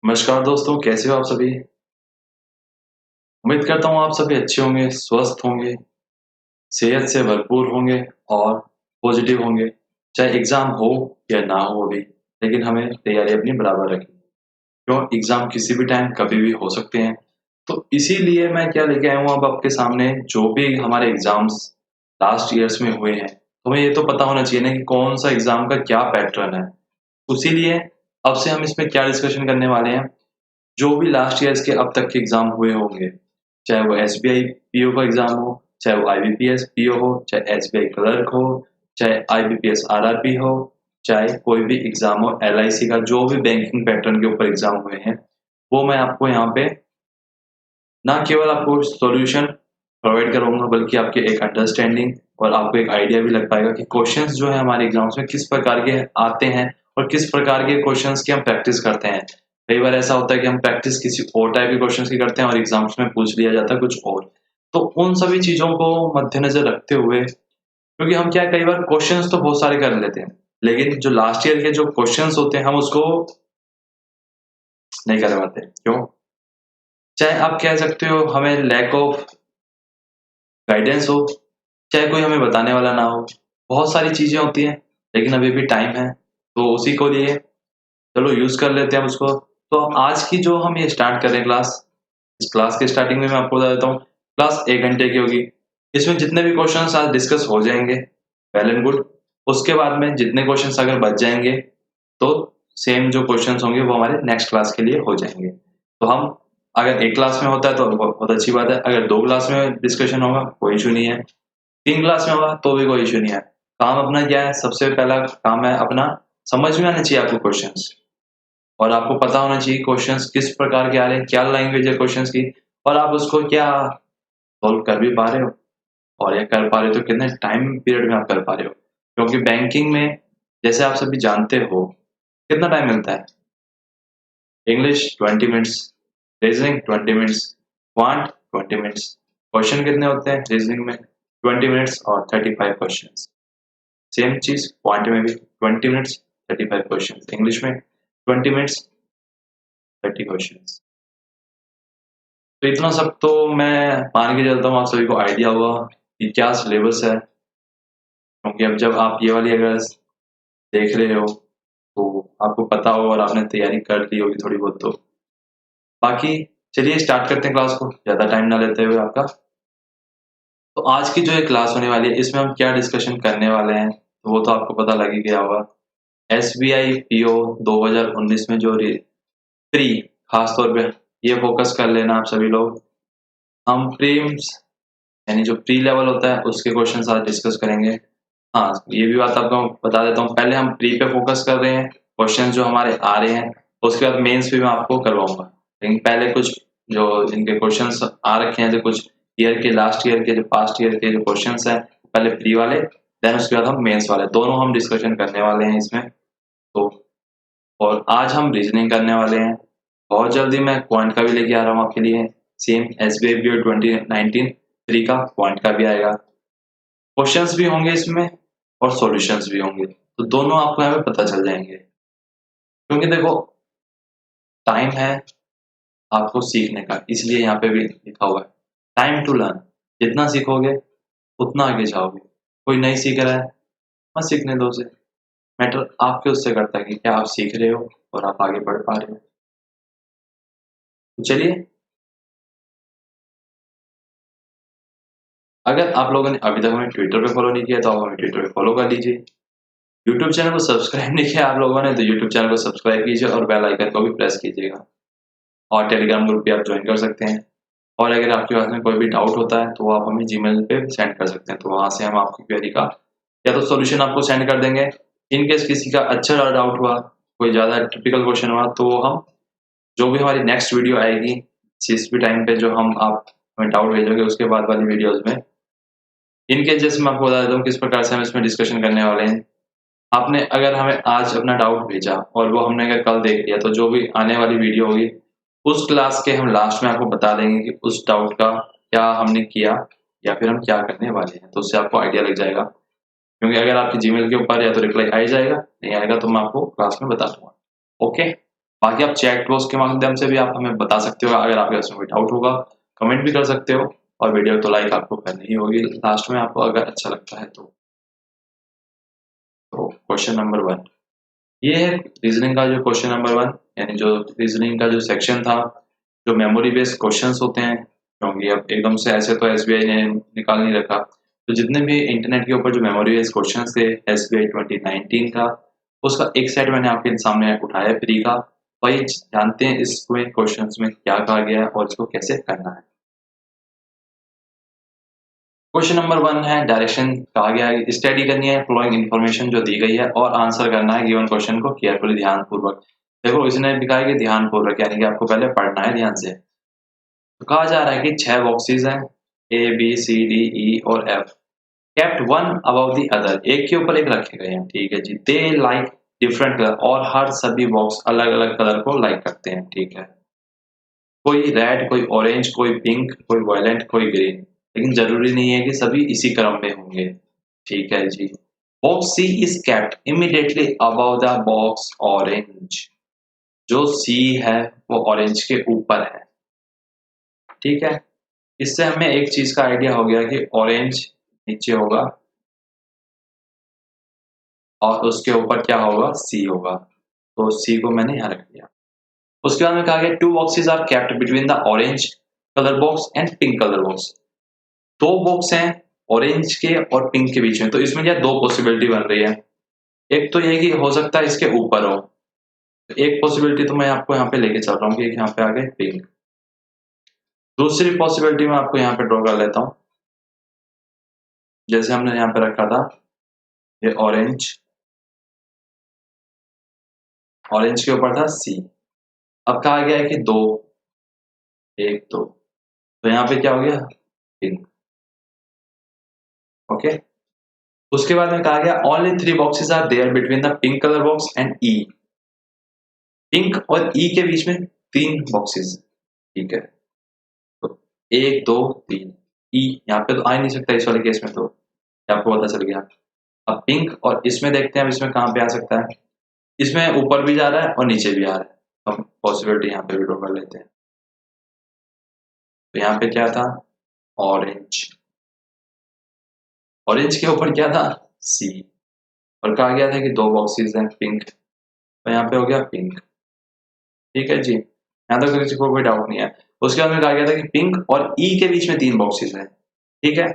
नमस्कार दोस्तों, कैसे हो आप सभी? उम्मीद करता हूँ आप सभी अच्छे होंगे, स्वस्थ होंगे, सेहत से भरपूर होंगे और पॉजिटिव होंगे। चाहे एग्ज़ाम हो या ना हो अभी, लेकिन हमें तैयारी अपनी बराबर रखनी है। क्यों? एग्ज़ाम किसी भी टाइम कभी भी हो सकते हैं। तो इसीलिए मैं क्या लेके आया हूँ अब आपके सामने जो भी हमारे एग्ज़ाम्स लास्ट ईयर्स में हुए हैं, तो हमें ये तो पता होना चाहिए ना कि कौन-सा एग्ज़ाम का क्या पैटर्न है। इसीलिए अब से हम इसमें क्या डिस्कशन करने वाले हैं, जो भी लास्ट ईयर्स के अब तक के एग्ज़ाम हुए होंगे, चाहे वो एसबीआई पीओ का एग्ज़ाम हो, चाहे वो आईबीपीएस पीओ हो, चाहे एसबीआई क्लर्क हो, चाहे आईबीपीएस आरआरबी हो, चाहे कोई भी एग्ज़ाम हो एलआईसी का जो भी बैंकिंग पैटर्न के ऊपर एग्ज़ाम हुए हैं, वो मैं आपको यहाँ पे ना केवल आपको सॉल्यूशन प्रोवाइड करूँगा बल्कि आपके एक अंडरस्टैंडिंग और आपको एक आइडिया भी लग पाएगा कि क्वेश्चंस जो है हमारे एग्ज़ाम्स में किस प्रकार के आते हैं और किस प्रकार के क्वेश्चंस की हम प्रैक्टिस करते हैं। कई बार ऐसा होता है कि हम प्रैक्टिस किसी और टाइप के क्वेश्चंस की करते हैं और एग्ज़ाम्स में पूछ लिया जाता है कुछ और। तो उन सभी चीज़ों को मद्देनज़र रखते हुए क्योंकि हम क्या है कई बार क्वेश्चंस तो बहुत सारे कर लेते हैं, लेकिन जो लास्ट ईयर के जो क्वेश्चंस होते हैं हम उसको नहीं कर पाते। क्यों? चाहे आप कह सकते हो हमें लैक ऑफ गाइडेंस हो, चाहे कोई हमें बताने वाला ना हो, बहुत सारी चीज़ें होती हैं, लेकिन अभी भी टाइम है, तो उसी को लिए चलो यूज़ कर लेते हैं हम उसको। तो आज की जो हम ये स्टार्ट कर रहे हैं क्लास, इस क्लास के स्टार्टिंग में मैं आपको बता देता हूँ, क्लास 1 घंटे की होगी। इसमें जितने भी क्वेश्चन्स आज डिस्कस हो जाएँगे, वेल एंड गुड। उसके बाद में जितने क्वेश्चन्स अगर बच जाएँगे, तो सेम जो क्वेश्चन्स होंगे वो हमारे नेक्स्ट क्लास के लिए हो जाएँगे। तो हम अगर एक क्लास में होता है तो बहुत अच्छी बात है, अगर 2 क्लास में डिस्कशन होगा, कोई इश्यू नहीं है। 3 क्लास में होगा तो भी कोई इश्यू नहीं है। काम अपना क्या है, सबसे पहला काम है अपना समझ में आना चाहिए आपको क्वेश्चन्स और आपको पता होना चाहिए क्वेश्चन्स किस प्रकार के आ रहे हैं, क्या लैंग्वेज है क्वेश्चन्स की और आप उसको क्या सॉल्व कर भी पा रहे हो और या कर पा रहे हो तो कितने टाइम पीरियड में आप कर पा रहे हो। क्योंकि बैंकिंग में जैसे आप सभी जानते हो, कितना टाइम मिलता है? English 20 minutes, reasoning 20 minutes, quant 20 minutes. Question कितने होते हैं रीजनिंग में? 20 मिनट्स और 35 क्वेश्चंस। सेम चीज़ क्वांट में भी 20 मिनट्स 35 क्वेश्चंस। इंग्लिश में 20 मिनट्स 30 क्वेश्चंस। तो इतना सब तो मैं मान के चलता हूँ आप सभी को आइडिया हुआ कि क्या सिलेबस है, क्योंकि अब जब आप ये वाली अगर देख रहे हो, तो आपको पता हो और आपने तैयारी कर ली होगी थोड़ी बहुत तो। बाकी चलिए स्टार्ट करते हैं क्लास को, ज़्यादा टाइम ना लेते हुए आपका। तो आज की जो ये क्लास होने वाली है, इसमें हम क्या डिस्कशन करने वाले हैं, तो वो तो आपको पता लग ही गया होगा। एसबीआई पीओ 2019 में जो प्री खास तौर पे ये फोकस कर लेना आप सभी लोग। हम प्रीम्स यानी जो प्री लेवल होता है उसके क्वेश्चंस आज डिस्कस करेंगे। हाँ, ये भी बात आपको बता देता हूँ, पहले हम प्री पे फोकस कर रहे हैं, क्वेश्चंस जो हमारे आ रहे हैं, उसके बाद मेंस भी मैं आपको करवाऊँगा। लेकिन पहले कुछ जो जिनके क्वेश्चंस आ रखे हैं, जो कुछ ईयर के लास्ट ईयर के जो पास्ट ईयर के जो क्वेश्चंस हैं, पहले प्री वाले, देन उसके बाद हम मेंस वाले, दोनों हम डिस्कशन करने वाले हैं इसमें। तो और आज हम रीजनिंग करने वाले हैं। बहुत जल्दी मैं क्वांट का भी लेके आ रहा हूँ आपके लिए। सेम एसबीआई पीओ 2019 प्री का क्वांट का भी आएगा। क्वेश्चंस भी होंगे इसमें और सॉल्यूशंस भी होंगे। तो दोनों आपको यहाँ पे पता चल जाएँगे। क्योंकि देखो टाइम है आपको सीखने का, इसलिए यहाँ पे भी लिखा हुआ है टाइम टू लर्न। जितना सीखोगे उतना आगे जाओगे। कोई नहीं सीख रहा है, मत सीखने दो उसे। मैटर आपके उससे करता है कि क्या आप सीख रहे हो और आप आगे बढ़ पा रहे हो। तो चलिए, अगर आप लोगों ने अभी तक हमें ट्विटर पे फॉलो नहीं किया तो आप हमें ट्विटर पे फॉलो कर लीजिए। यूट्यूब चैनल को सब्सक्राइब नहीं किया आप लोगों ने तो यूट्यूब चैनल को सब्सक्राइब कीजिए और बेल आइकन को भी प्रेस कीजिएगा। और टेलीग्राम ग्रुप भी आप ज्वाइन कर सकते हैं। और अगर आपके पास में कोई भी डाउट होता है तो आप हमें जीमेल पे सेंड कर सकते हैं, तो वहाँ से हम आपकी क्वेरी का या तो सॉल्यूशन आपको सेंड कर देंगे। इन केस किसी का अच्छा डाउट हुआ, कोई ज़्यादा टिपिकल क्वेश्चन हुआ, तो हम जो भी हमारी नेक्स्ट वीडियो आएगी, जिस भी टाइम पे जो हम आप हमें डाउट भेजोगे उसके बाद वाली वीडियोज़ में, इन केस जैसे मैं आपको बता देता हूँ किस प्रकार से हम इसमें डिस्कशन करने वाले हैं। आपने अगर हमें आज अपना डाउट भेजा और वो हमने अगर कल देख लिया, तो जो भी आने वाली वीडियो होगी, उस क्लास के हम लास्ट में आपको बता देंगे कि उस डाउट का क्या हमने किया या फिर हम क्या करने वाले हैं। तो उससे आपको आइडिया लग जाएगा। क्योंकि अगर आपके जीमेल के ऊपर या तो रिप्लाई आ ही जाएगा, नहीं आएगा तो मैं आपको क्लास में बता दूँगा। ओके? बाकी आप चैट बॉक्स के माध्यम से भी आप हमें बता सकते हो, अगर आपके इसमें कोई डाउट होगा कमेंट भी कर सकते हो, और वीडियो तो लाइक आपको करनी ही होगी लास्ट में आपको अगर अच्छा लगता है तो। क्वेश्चन नंबर 1 ये है रीजनिंग का जो क्वेश्चन नंबर 1, यानी जो रीजनिंग का जो सेक्शन था, जो मेमोरी बेस्ड क्वेश्चंस होते हैं, क्योंकि अब एकदम से ऐसे तो एसबीआई ने निकाल नहीं रखा, तो जितने भी इंटरनेट के ऊपर जो मेमोरी बेस्ड क्वेश्चंस थे एसबीआई 2019 का, उसका एक सेट मैंने आपके सामने उठाया है फ्री का। वही जानते हैं इसमें क्वेश्चंस में क्या कहा गया है और इसको कैसे करना है। क्वेश्चन नंबर 1 है डायरेक्शन, कहा गया है स्टडी करनी है फ्लोइंग इन्फॉर्मेशन जो दी गई है और आंसर करना है गिवन क्वेश्चन को केयरफुली, ध्यानपूर्वक। देखो इसने लिखा है कि ध्यानपूर्वक, यानी कि आपको पहले पढ़ना है ध्यान से। तो कहा जा रहा है कि 6 बॉक्सेस हैं, ए बी सी डी ई और F, kept one above the other, एक के ऊपर एक रखे गए हैं, ठीक है जी। दे लाइक डिफरेंट कलर, और हर सभी बॉक्स अलग अलग कलर को लाइक करते हैं, ठीक है। कोई रेड, कोई ऑरेंज, कोई पिंक, कोई वायलेट, कोई ग्रीन, लेकिन जरूरी नहीं है कि सभी इसी क्रम में होंगे, ठीक है जी। Box C is kept immediately above the box orange, जो सी है वो ऑरेंज के ऊपर है, ठीक है। इससे हमें एक चीज का आइडिया हो गया कि ऑरेंज नीचे होगा और उसके ऊपर क्या होगा, सी होगा, तो सी को मैंने यहाँ रख दिया। उसके बाद में कहा गया 2 boxes are kept between the orange colour box and pink colour box, 2 box हैं ऑरेंज के और पिंक के बीच में, तो इसमें क्या 2 पॉसिबिलिटी बन रही है। एक तो ये कि हो सकता है इसके ऊपर हो, तो एक पॉसिबिलिटी तो मैं आपको यहाँ पे लेके चल रहा हूँ कि यहाँ पे आ गए पिंक। दूसरी पॉसिबिलिटी मैं आपको यहाँ पे ड्रॉ कर लेता हूँ, जैसे हमने यहाँ पे रखा था ये ऑरेंज, ऑरेंज के ऊपर था सी। अब कहा गया है कि 2, 1 2, तो यहाँ पे क्या हो गया, पिंक, ओके। उसके बाद में कहा गया only 3 boxes are there between the pink colour box and E, pink और ई के बीच में 3 बॉक्सेस, ठीक है। तो 1 2 3, ई यहाँ पे तो आ ही नहीं सकता इस वाले केस में, तो ये आपको पता चल गया। अब पिंक और इसमें देखते हैं अब इसमें कहाँ पे आ सकता है, इसमें ऊपर भी जा रहा है और नीचे भी आ रहा है, हम पॉसिबिलिटी यहाँ पे भी ड्रॉ कर लेते हैं। तो यहाँ पे क्या था, ऑरेंज, ऑरेंज के ऊपर क्या था, सी, और कहा गया था कि 2 बॉक्सेस हैं पिंक, तो यहाँ पे हो गया पिंक, ठीक है जी। यहाँ तक तो किसी को कोई डाउट नहीं है। उसके बाद में कहा गया था कि पिंक और ई के बीच में 3 बॉक्सेस हैं, ठीक है।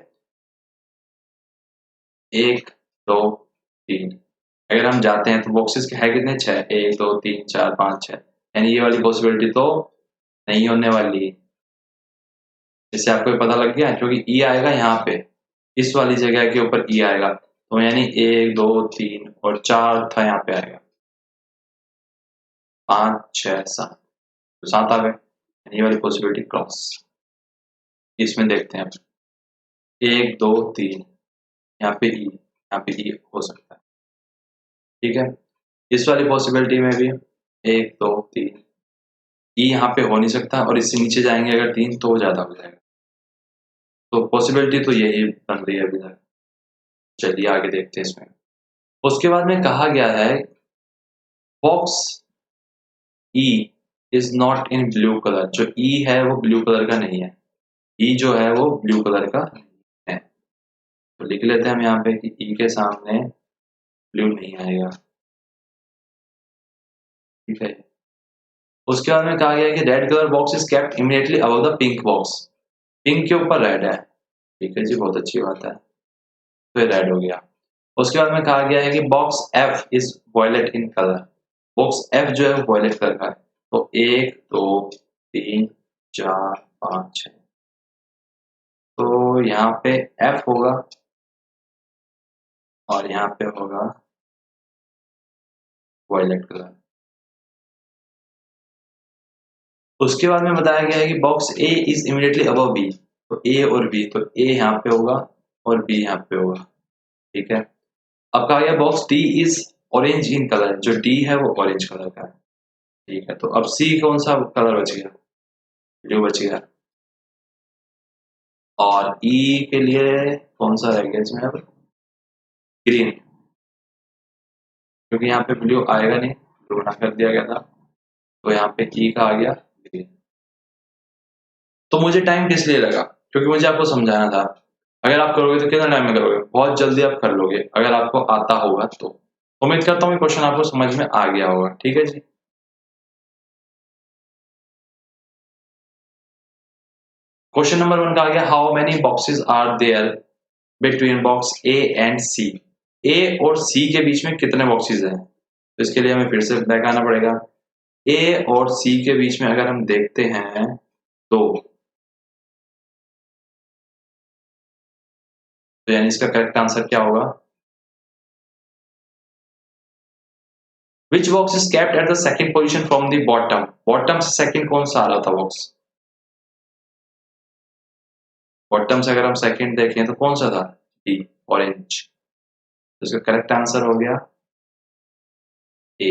1 2 3, अगर हम जाते हैं तो बॉक्सेस के है कितने, 6, 1 2 3 4 5 6, यानी ये वाली पॉसिबिलिटी तो नहीं होने वाली। इससे आपको ये पता लग गया, क्योंकि ई आएगा यहाँ पे, इस वाली जगह के ऊपर ई आएगा, तो यानी 1 2 3 और 4 था यहाँ पे आएगा, 5 6 7, तो 7 आ गए, यानी ये वाली पॉसिबिलिटी क्रॉस। इसमें देखते हैं अब, 1 2 3, यहाँ पे ई, यहाँ पे ई हो सकता है, ठीक है। इस वाली पॉसिबिलिटी में भी 1 2 3, ई यहाँ पे हो नहीं सकता, और इससे नीचे जाएंगे अगर 3 तो ज्यादा हो जाएगा, तो पॉसिबिलिटी तो यही बन रही है अभी तक। चलिए आगे देखते हैं इसमें। उसके बाद में कहा गया है box E is not in blue colour, जो ई है वो ब्लू कलर का नहीं है, ई जो है वो ब्लू कलर का है, तो लिख लेते हैं हम यहाँ पे कि ई के सामने ब्लू नहीं आएगा, ठीक है। उसके बाद में कहा गया है कि red colour box is kept immediately above the pink box, pink के ऊपर रेड है, ठीक है जी, बहुत अच्छी बात है, तो ये रेड हो गया। उसके बाद में कहा गया है कि box F is violet in colour, box F जो है वो वॉयलेट कलर का है, तो 1 2 3 4 5 6, तो यहाँ पे एफ होगा और यहाँ पे होगा वॉयलेट कलर। उसके बाद में बताया गया है कि box A is immediately above B, तो ए और बी, तो ए यहाँ पे होगा और बी यहाँ पे होगा, ठीक है। अब कहा गया box D is orange in colour, जो डी है वो ऑरेंज कलर का है, ठीक है। तो अब सी कौन सा कलर बच गया, ब्लू बच गया, और ई के लिए कौन सा रह गया इसमें अब, ग्रीन, क्योंकि यहाँ पे ब्लू आएगा नहीं, ब्लू ना कर दिया गया था, तो यहाँ पे ई का आ गया ग्रीन। तो मुझे टाइम किस लिए लगा, क्योंकि मुझे आपको समझाना था। अगर आप करोगे तो कितना टाइम में करोगे, बहुत जल्दी आप कर लोगे अगर आपको आता होगा तो। उम्मीद करता हूँ क्वेश्चन आपको समझ में आ गया होगा। ठीक है जी। क्वेश्चन नंबर 1 का आ गया, how many boxes are there between box A and C. A और सी के बीच में कितने बॉक्सेस हैं, तो इसके लिए हमें फिर से बैक आना पड़ेगा। ए और सी के बीच में अगर हम देखते हैं तो यानी इसका करेक्ट आंसर क्या होगा, विच box is kept at the second position from the bottom. Bottom से सेकंड कौन सा आ रहा था बॉक्स, बॉटम से अगर हम सेकंड देखें तो कौन सा था, डी, ऑरेंज। तो इसका करेक्ट आंसर हो गया A.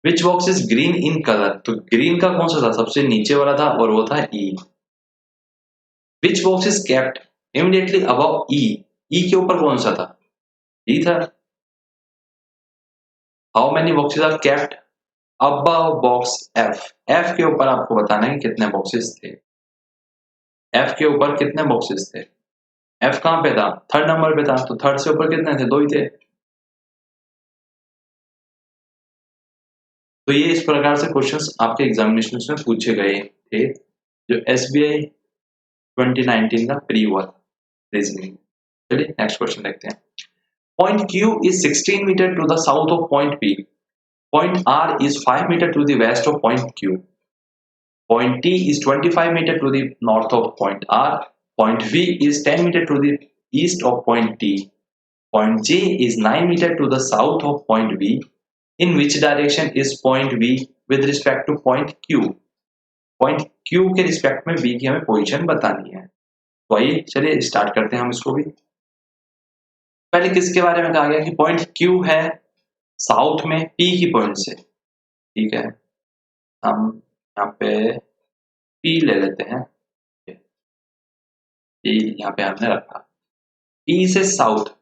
Which box is green in colour, तो ग्रीन का कौन सा था, सबसे नीचे वाला था और वो था E. Which box is kept immediately above E, E के ऊपर कौन सा था, ई था। How many boxes are kept above box F, F के ऊपर आपको बताना है कितने बॉक्सेस थे, एफ के ऊपर कितने बॉक्सेस थे। एफ कहां पे था, थर्ड नंबर पे था, तो थर्ड से ऊपर कितने थे, दो ही थे। तो ये इस प्रकार से क्वेश्चंस आपके एग्जामिनेशन में पूछे गए थे, जो एसबीआई 2019 का प्री हुआ था रीजनिंग। चलिए नेक्स्ट क्वेश्चन देखते हैं। Point Q is 16 meter to the south of point P. Point R is 5 meter to the west of point Q. Point T is 25 meter to the north of point R. Point V is 10 meter to the east of point T. Point J is 9 meter to the south of point V. In which direction is point V with respect to point Q? Point Q के respect में V की हमें position बतानी है। तो आइए चलिए start करते हैं हम इसको भी। पहले किसके बारे में कहा गया कि पॉइंट Q है साउथ में P की पॉइंट से। ठीक है, हम यहाँ पे P ले लेते हैं। P यहाँ पे हमने रखा, P से साउथ।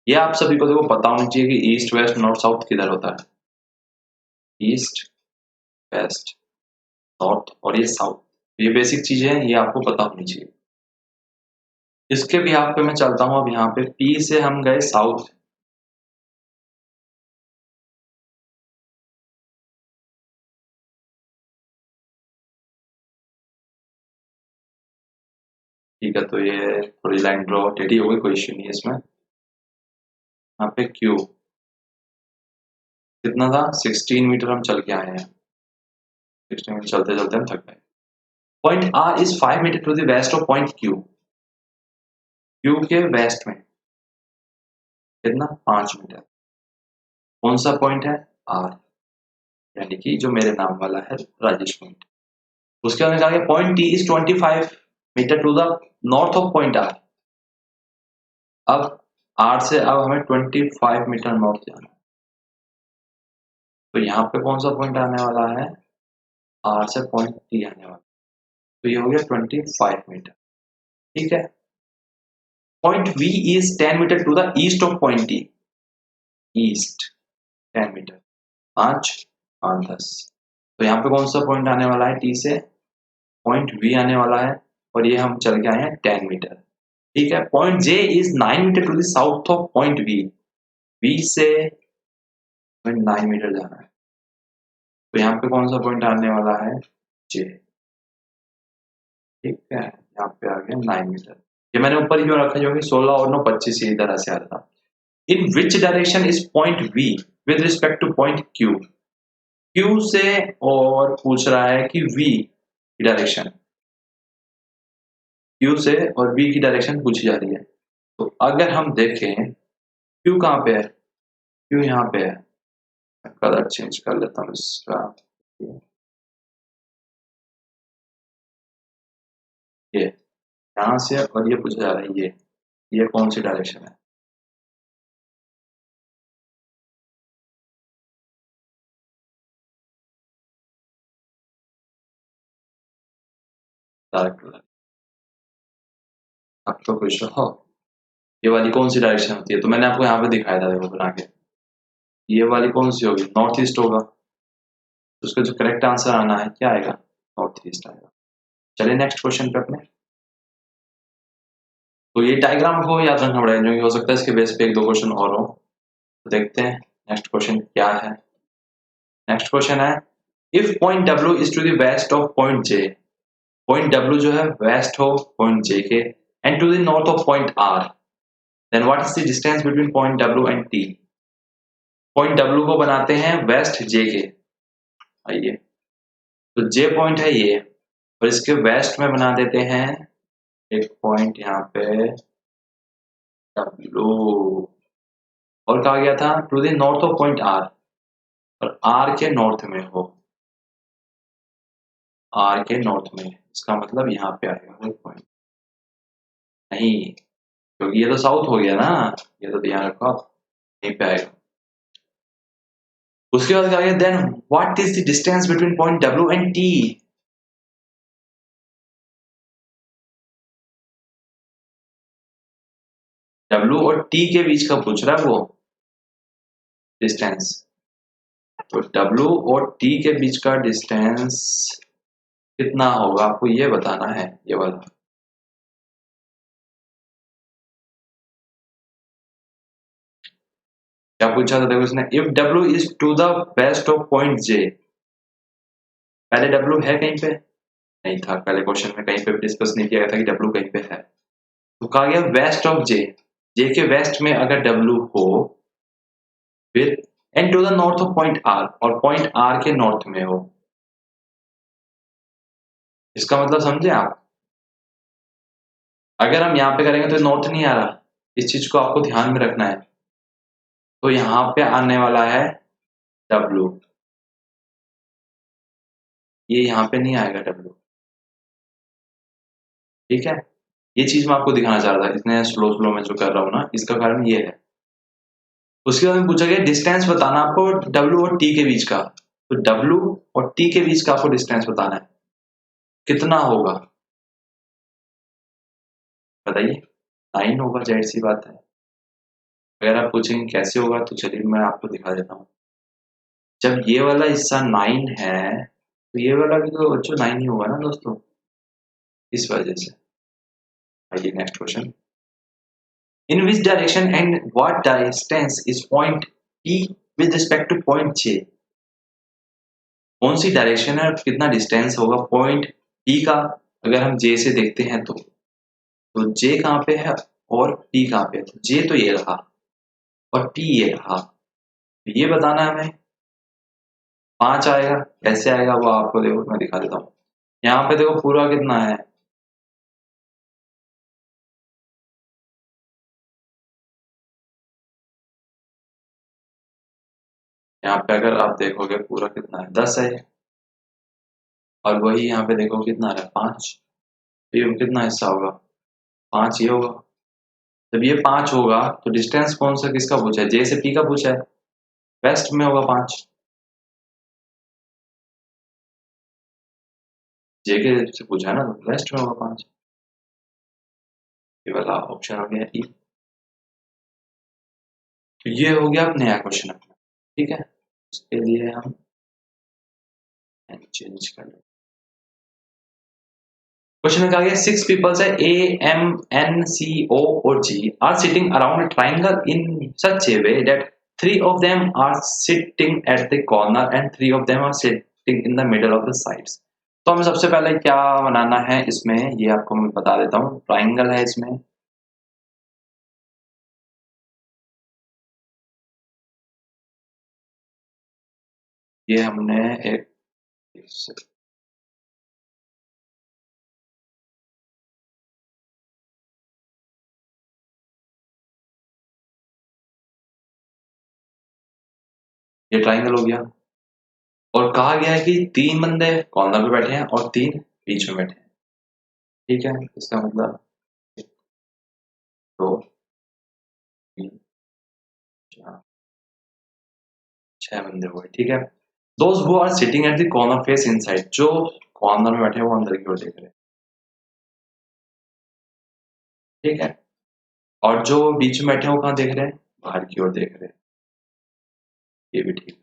ये आप सभी को देखो पता होना चाहिए कि ईस्ट वेस्ट नॉर्थ साउथ किधर होता है, ईस्ट वेस्ट नॉर्थ और ये साउथ। ये बेसिक चीजें हैं, ये आपको पता होनी चाहिए। इसके भी यहाँ पे मैं चलता हूँ। अब यहाँ पे P से हम गए साउथ, ठीक है। तो ये थोड़ी लाइन ड्रॉ टेढ़ी हो गई, कोई इश्यू नहीं है इसमें। यहाँ पे Q कितना था, 16 मीटर हम चल के आए हैं। 16 मीटर चलते चलते हम थक गए। Point R is 5 metre to the west of point Q। Q के वेस्ट में कितना, 5 मीटर। कौन सा पॉइंट है, R, यानी कि जो मेरे नाम वाला है राजेश पॉइंट। उसके बाद कहा point T is 25 metre to the north of point R। अब R से अब हमें 25 मीटर नॉर्थ जाना है। तो यहाँ पे कौन सा पॉइंट आने वाला है, R से पॉइंट T आने वाला, तो ये हो गया 25 मीटर। ठीक है। Point V is 10 metre to the east of point T, east 10 metre, 5 5 10। तो यहाँ पे कौन सा पॉइंट आने वाला है, T से पॉइंट V आने वाला है, और ये हम चल के आए हैं 10 मीटर। ठीक है। Point J is 9 metre to the south of point V, V से 9 मीटर जाना है। तो यहाँ पे कौन सा पॉइंट आने वाला है, J। ठीक है, यहाँ पे आ गया 9 मीटर। ये मैंने ऊपर ही क्यों रखा, जो कि 16 और 9 25 इसी तरह से आ रहा था। In which direction is point V with respect to point Q। Q से और पूछ रहा है कि V की डायरेक्शन, Q से और V की डायरेक्शन पूछी जा रही है। तो अगर हम देखें Q कहाँ पे है, Q यहाँ पे है। कलर चेंज कर लेता हूँ इसका, ये यहाँ से, और ये पूछा जा रहा है ये कौन सी डायरेक्शन है। डार्क कलर, अब तो क्वेश्चन हो, ये वाली कौन सी डायरेक्शन होती है, तो मैंने आपको यहाँ पे दिखाया था, देखो बना के। ये वाली कौन सी होगी, नॉर्थ ईस्ट होगा। तो उसका जो करेक्ट आंसर आना है क्या आएगा, नॉर्थ ईस्ट आएगा। चलिए नेक्स्ट क्वेश्चन पे अपने। तो ये डायग्राम को याद रखना पड़ेगा क्योंकि हो सकता है इसके बेस पे एक दो क्वेश्चन और हो। तो देखते हैं नेक्स्ट क्वेश्चन क्या है। नेक्स्ट क्वेश्चन है, if point W is to the west of point J, point W जो है वेस्ट हो पॉइंट J के, and to the north of point R, then what is the distance between point W and T। Point W को बनाते हैं waste J के, आइए तो J पॉइंट है ये, और इसके वेस्ट में बना देते हैं एक पॉइंट यहाँ पे W, और कहा गया था to the north of point R, और R के नॉर्थ में हो, R के नॉर्थ में, इसका मतलब यहाँ पे आएगा वो पॉइंट, नहीं क्योंकि ये तो साउथ हो गया ना, ये तो ध्यान रखो आप, यहीं पे आएगा। उसके बाद कहा गया then what is the distance between point W and T। W और T के बीच का पूछ रहा है वो डिस्टेंस, तो W और T के बीच का डिस्टेंस कितना होगा आपको ये बताना है, ये वाला। क्या पूछा था देखो इसने, if W is to the west of point J, पहले W है कहीं पे नहीं था, पहले क्वेश्चन में कहीं पे भी डिस्कस नहीं किया गया था कि W कहीं पे है, तो कहा गया वेस्ट ऑफ J, J के वेस्ट में अगर W हो, फिर and to the north of point R, और पॉइंट R के नॉर्थ में हो। इसका मतलब समझे आप, अगर हम यहाँ पे करेंगे तो नॉर्थ नहीं आ रहा, इस चीज को आपको ध्यान में रखना है, तो यहाँ पे आने वाला है W, ये यहाँ पे नहीं आएगा W, ठीक है। ये चीज मैं आपको दिखाना चाह रहा था, इतने स्लो स्लो में जो कर रहा हूँ ना, इसका कारण ये है। उसके बाद में पूछा गया डिस्टेंस बताना आपको W और T के बीच का, तो W और T के बीच का आपको डिस्टेंस बताना है, कितना होगा बताइए। 9 होगा, जाहिर सी बात है। अगर आप पूछेंगे कैसे होगा, तो चलिए मैं आपको दिखा देता हूँ। जब ये वाला हिस्सा 9 है, तो ये वाला भी तो बच्चों 9 ही होगा ना दोस्तों, इस वजह से। आइए next question, in which direction and what distance is point P with respect to point J। कौन सी डायरेक्शन है और कितना डिस्टेंस होगा पॉइंट P का, अगर हम J से देखते हैं तो J कहाँ पे है और P कहाँ पे है, तो J तो ये रहा और P ये रहा, तो ये बताना है हमें। 5 आएगा, कैसे आएगा वो आपको देखो मैं दिखा देता हूँ। यहाँ पे देखो पूरा कितना है, यहाँ पे अगर आप देखोगे पूरा कितना है 10 है, और वही यहाँ पे देखो कितना है 5, तो ये कितना हिस्सा होगा 5 ये होगा। जब ये 5 होगा तो डिस्टेंस कौन सा किसका पूछा है, J से P का पूछा है, वेस्ट में होगा 5, J के से पूछा है ना, तो वेस्ट में होगा 5, ये वाला ऑप्शन हो गया E। तो ये हो गया अब नया क्वेश्चन अपना, ठीक है। इसके लिए हम चेंज कर लें। क्वेश्चन में कहा गया 6 पीपल्स है A, M, N, C, O और G are sitting around triangle in such a way that 3 of them are sitting at the corner and 3 of them are sitting in the middle of the sides। तो हमें सबसे पहले क्या बनाना है इसमें, ये आपको मैं बता देता हूँ। ट्राइंगल है इसमें, ये हमने एक ये ट्राइंगल हो गया, और कहा गया है कि 3 बंदे कॉर्नर पे बैठे हैं और 3 बीच में बैठे हैं, ठीक है। इसका मतलब 2 3 4 6 बंदे हुए, ठीक है। Those who are sitting at the corner face inside, जो कॉर्नर में बैठे हैं वो अंदर की ओर देख रहे हैं, ठीक है। और जो बीच में बैठे हैं वो कहाँ देख रहे हैं, बाहर की ओर देख रहे हैं, ये भी ठीक है।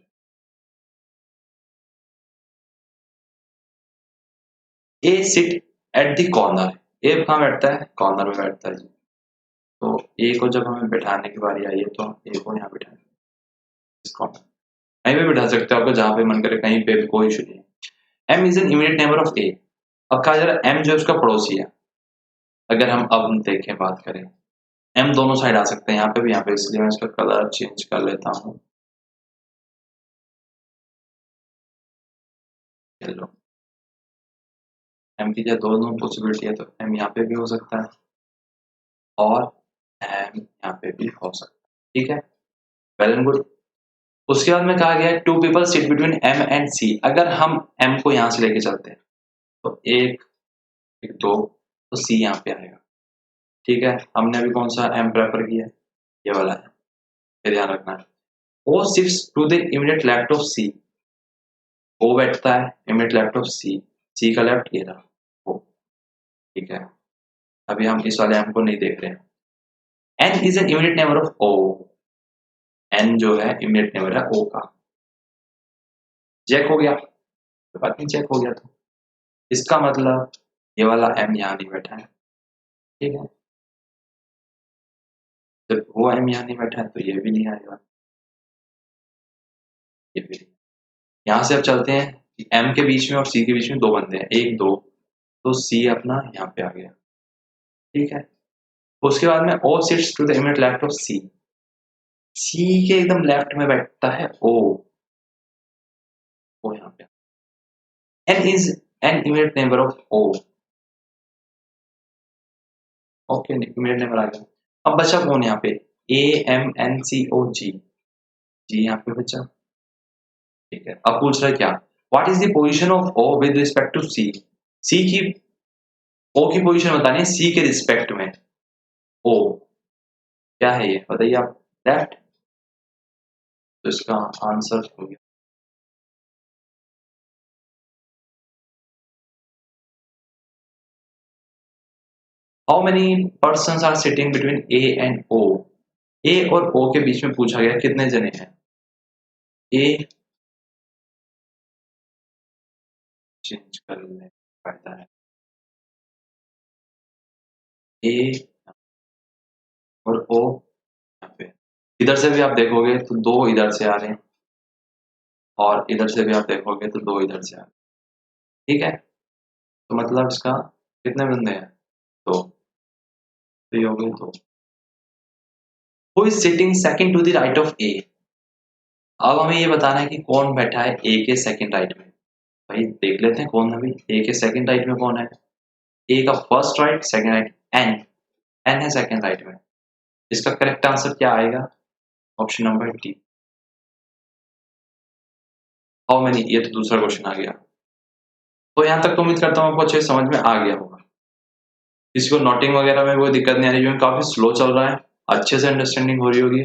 ए सिट एट द कॉर्नर। ए कहाँ बैठता है? कॉर्नर में बैठता है जी। तो ए को जब हमें बैठाने की बारी आई है तो हम ए को यहाँ बैठाएंगे इस कॉर्नर। कहीं भी बैठा सकते हो आपको जहाँ पे मन करे, कहीं पे भी कोई इशू नहीं है। M is an immediate neighbour of A. अब कहा जा रहा है एम जो है उसका पड़ोसी है। अगर हम अब देखें बात करें, एम दोनों साइड आ सकते हैं, यहाँ पे भी यहाँ पे, इसलिए मैं इसका कलर चेंज कर लेता हूँ येलो। एम की जो दोनों पॉसिबिलिटी है, तो एम यहाँ पे भी हो सकता है और एम यहाँ पे भी हो सकता है। ठीक है, वेल एंड गुड। उसके बाद में कहा गया है two people sit between M and C. अगर हम एम को यहाँ से लेके चलते हैं तो एक, एक दो, तो सी यहाँ पे आएगा। ठीक है, हमने अभी कौन सा एम प्रेफर किया? ये वाला है, ये ध्यान रखना है। O sits to the immediate left of C. O बैठता है immediate left of C. C का लेफ्ट ये रहा ओ। ठीक है, अभी हम इस वाले एम को नहीं देख रहे हैं। N is an immediate neighbour of O. N जो है इमीडिएट नेबर है ओ का। चेक हो गया? कोई बात नहीं, चेक हो गया तो इसका मतलब ये वाला एम यहाँ नहीं बैठा है। ठीक है, जब वो एम यहाँ नहीं बैठा है तो ये भी नहीं आएगा, ये भी। यहाँ से अब चलते हैं कि एम के बीच में और सी के बीच में दो बंदे हैं, एक दो, तो सी अपना यहाँ पे आ गया। ठीक है, उसके बाद में O sits to the immediate left of C. C के एकदम लेफ्ट में बैठता है ओ। ओ यहाँ पे N is an immediate neighbour of O. Okay, immediate neighbour आ गया। अब बचा कौन यहाँ पे? ए एम एन सी ओ जी। जी यहाँ पे बचा। ठीक है, अब पूछ रहा है क्या? What is the position of O with respect to C. C की, ओ की पोजीशन बतानी है सी के रिस्पेक्ट में। ओ क्या है ये बताइए आप? लेफ्ट। तो इसका आंसर हो गया। How many person are sitting between A and O. A और ओ के बीच में पूछा गया कितने जने हैं। ए चेंज करने पड़ता है, ए और ओ यहाँ पे। इधर से भी आप देखोगे तो दो इधर से आ रहे हैं और इधर से भी आप देखोगे तो दो इधर से आ रहे हैं। ठीक है, तो मतलब इसका कितने बंदे हैं? दो। तो ये हो गए दो। Who is sitting second to the right of A. अब हमें ये बताना है कि कौन बैठा है ए के सेकंड राइट में। भाई देख लेते हैं कौन है। अभी ए के सेकंड राइट में कौन है? ए का first right, second right, N. N है सेकंड राइट में। इसका करेक्ट आंसर क्या आएगा? Option number D. How many, ये तो दूसरा क्वेश्चन आ गया। तो यहाँ तक तो उम्मीद करता हूँ आपको अच्छे समझ में आ गया होगा। किसी को नोटिंग वगैरह में कोई दिक्कत नहीं आ रही, क्योंकि काफी स्लो चल रहा है, अच्छे से अंडरस्टैंडिंग हो रही होगी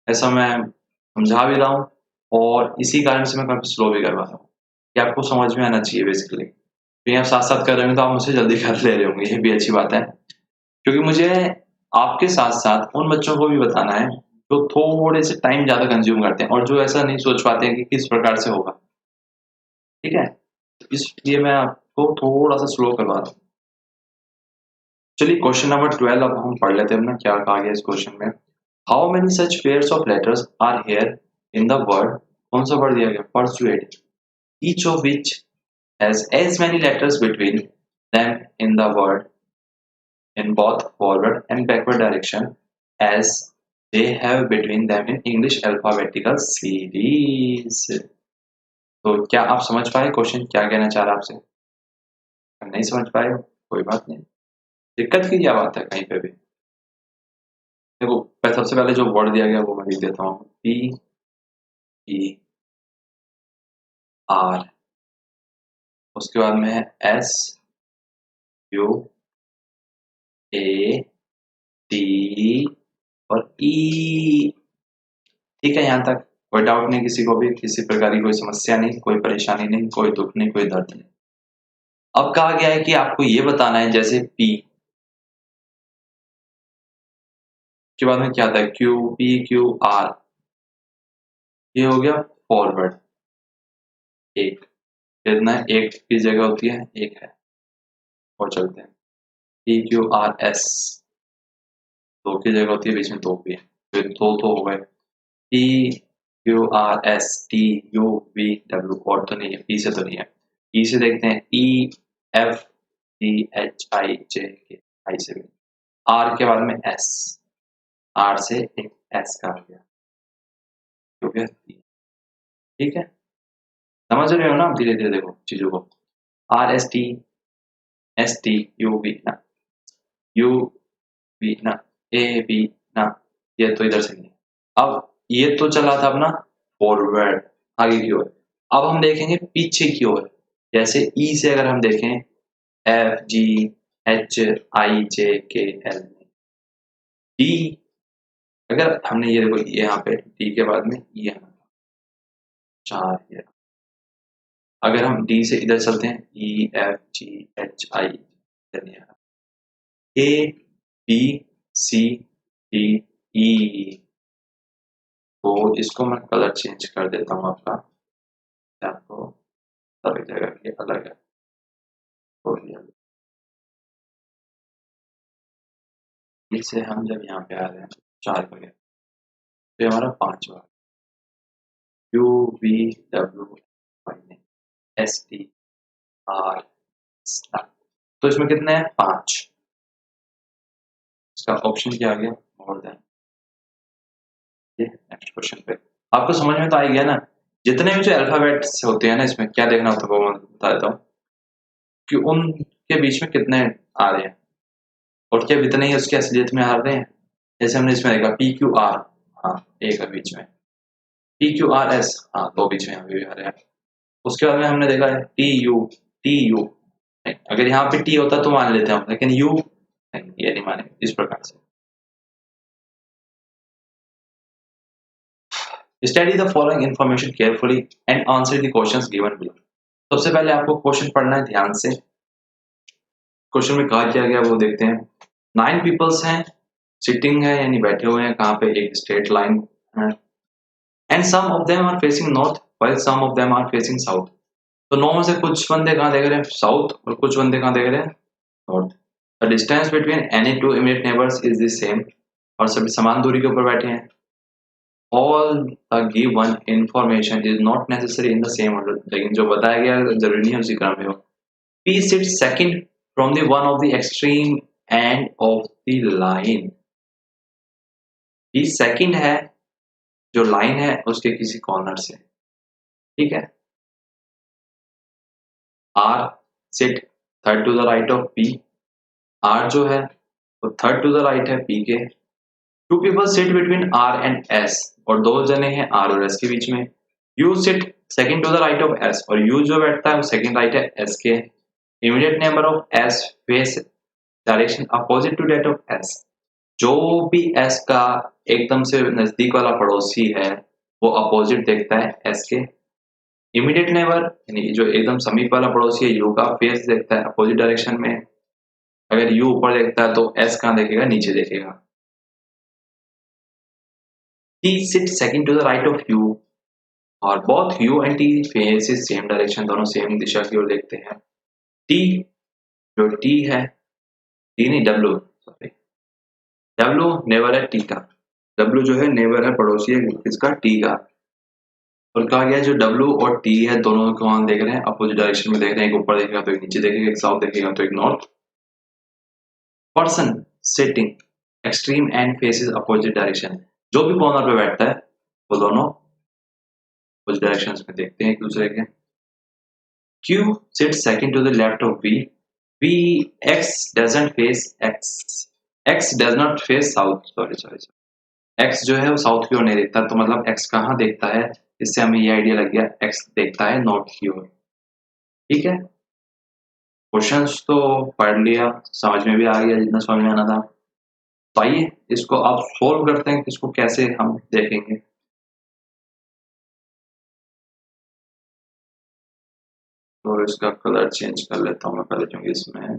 ऐसा मैं समझा भी रहा हूँ, और इसी कारण से मैं काफी स्लो भी करवा रहा हूँ कि आपको समझ में आना चाहिए बेसिकली। तो आप साथ साथ कर रहे हो तो आप मुझसे जल्दी कर ले रहे होंगे, ये भी अच्छी बात है, क्योंकि मुझे आपके साथ साथ उन बच्चों को भी बताना है जो थोड़े से टाइम ज्यादा कंज्यूम करते हैं और जो ऐसा नहीं सोच पाते हैं कि किस प्रकार से होगा। ठीक है, इसलिए मैं आपको थोड़ा सा स्लो करवा रहा हूँ। चलिए क्वेश्चन नंबर 12 अब हम पढ़ लेते हैं ना, क्या कहा गया इस क्वेश्चन में। How many such pairs of letters are here in the word. कौन सा वर्ड दिया गया? Persuade. Each of which has as many letters between them in the word in both forward and backward direction as they have between them in English alphabetical series। तो क्या आप समझ पाए question क्या कहना चाह रहा है आपसे? अगर नहीं समझ पाए कोई बात नहीं, दिक्कत की क्या बात है कहीं पे भी। देखो सबसे पहले जो वर्ड दिया गया वो मैं लिख देता हूँ, पी ई आर। उसके बाद में है एस यू ए टी और ई। ठीक है, यहाँ तक कोई डाउट नहीं, किसी को भी किसी प्रकार की कोई समस्या नहीं, कोई परेशानी नहीं, कोई दुख नहीं, कोई दर्द नहीं। अब कहा गया है कि आपको ये बताना है, जैसे पी के बाद में क्या आता है, क्यू, पी क्यू आर, ये हो गया फॉरवर्ड। एक कितना है? एक की जगह होती है एक है। और चलते हैं P Q R S, दो की जगह होती है, बीच में दो भी है, फिर दो तो हो गए। P Q R S T U V W, और तो नहीं है, P से तो नहीं है। E से देखते हैं E F G H I J K, I से भी। R के बाद में S, R से एक S का आ गया, ठीक है, ठीक है, समझ रहे हो ना आप? धीरे धीरे देखो चीजों को। R S T S T U V ना, U V ना, A B ना, ये तो इधर से नहीं। अब ये तो चला था अपना फॉरवर्ड, आगे की ओर। अब हम देखेंगे पीछे की ओर, जैसे ई से अगर हम देखें एफ जी एच आई जे के एल, डी, अगर हमने ये देखो यहाँ पे डी के बाद में ई आना था, चार ये। अगर हम डी से इधर चलते हैं E F G H I, A B C D E, तो इसको मैं कलर चेंज कर देता हूँ आपका, आपको अलग जगह की अलग है, तो इससे हम जब यहाँ पे आ रहे हैं चार का गया, तो हमारा पांचवा you V W S T R, तो इसमें कितने हैं? पांच। इसका ऑप्शन क्या आ गया? More than. नेक्स्ट क्वेश्चन पे आपको समझ में तो आ गया ना? जितने भी जो अल्फाबेट्स होते हैं ना, इसमें क्या देखना होता है वो मैं बता देता हूँ कि उनके बीच में कितने आ रहे हैं, और क्या इतने ही उसके असलियत में आ रहे हैं। जैसे हमने इसमें देखा पी क्यू आर, हाँ एक है बीच में, पी क्यू आर एस, हाँ दो बीच में भी आ रहे हैं। उसके बाद में हमने देखा है टी यू, अगर यहाँ पे टी होता तो मान लेते हैं, लेकिन यू नहीं, ये नहीं माने। इस प्रकार से study the following information carefully and answer the questions given below. सबसे पहले आपको क्वेश्चन पढ़ना है ध्यान से। क्वेश्चन में कहा क्या गया वो देखते हैं। 9 पीपल्स हैं, सिटिंग है यानी बैठे हुए हैं, कहाँ पे? एक स्ट्रेट लाइन है, and some of them are facing north while some of them are facing south. तो 9 में से कुछ बंदे कहाँ देख रहे हैं? साउथ, और कुछ बंदे कहाँ देख रहे हैं? North. The distance between any two immediate neighbours is the same, और सभी समान दूरी के ऊपर बैठे हैं। All the given information is not necessary in the same order, लेकिन जो बताया गया जरूरी नहीं है उसी क्रम में हो। P sit second from the one of the extreme end of the line. P second है जो लाइन है उसके किसी कॉर्नर से, ठीक है। R sit third to the right of P, R जो है वो थर्ड टू द राइट है पी के। Two people sit between R and S, और दो जने हैं आर और एस के बीच में। U sit second to the right of S, और यू जो बैठता है वो सेकंड राइट है एस के। Immediate neighbour of S face direction opposite to that of S. जो भी एस का एकदम से नजदीक वाला पड़ोसी है वो अपोजिट देखता है एस के। इमीडिएट नेबर यानी जो एकदम समीप वाला पड़ोसी है यू का फेस देखता है अपोजिट डायरेक्शन में। अगर यू ऊपर देखता है तो एस कहाँ देखेगा? नीचे देखेगा। T sit second to the right of U, और both U and T faces same direction, दोनों सेम दिशा की ओर देखते हैं। टी जो टी है, टी नहीं डब्ल्यू, सॉरी, डब्ल्यू नेबर है टी का। डब्ल्यू जो है नेबर है, पड़ोसी है किसका? टी का। और कहा गया जो डब्ल्यू और टी है दोनों को हम देख रहे हैं अपोजिट डायरेक्शन में देख रहे हैं। एक ऊपर देखेगा तो एक नीचे देखेगा, एक साउथ देखेगा तो एक north. Person sitting extreme and faces opposite direction, जो भी कॉर्नर पे बैठता है वो दोनों अपोजिट डायरेक्शंस में देखते हैं एक दूसरे के। Q sits second to the left of V. X doesn't face X. X does not face south. Sorry. X जो है वो साउथ की ओर नहीं देखता, तो मतलब X कहाँ देखता है? इससे हमें ये आइडिया लग गया, X देखता है नॉर्थ की ओर। ठीक है, क्वेश्चंस तो पढ़ लिया, समझ में भी आ गया जितना समझ में आना था। तो आइए इसको आप सोल्व करते हैं, इसको कैसे हम देखेंगे। तो इसका कलर चेंज कर लेता हूँ मैं पहले, क्योंकि इसमें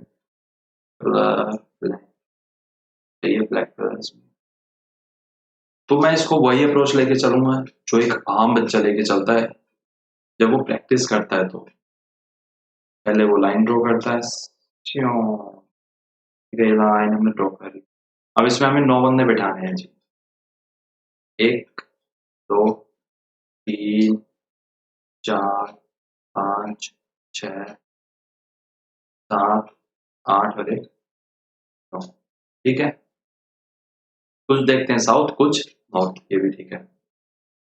कलर ब्लैक कलर इसमें। तो मैं इसको वही अप्रोच लेके चलूंगा जो एक आम बच्चा लेके चलता है जब वो प्रैक्टिस करता है। तो पहले वो लाइन ड्रॉ करता है, क्यों ये लाइन हमने ड्रॉ कर ली। अब इसमें हमें 9 बंदे बिठाने हैं जी। 1 2 3 4 5 6 7 8 और 1 9। ठीक है, कुछ देखते हैं साउथ, कुछ नॉर्थ, ये भी ठीक है।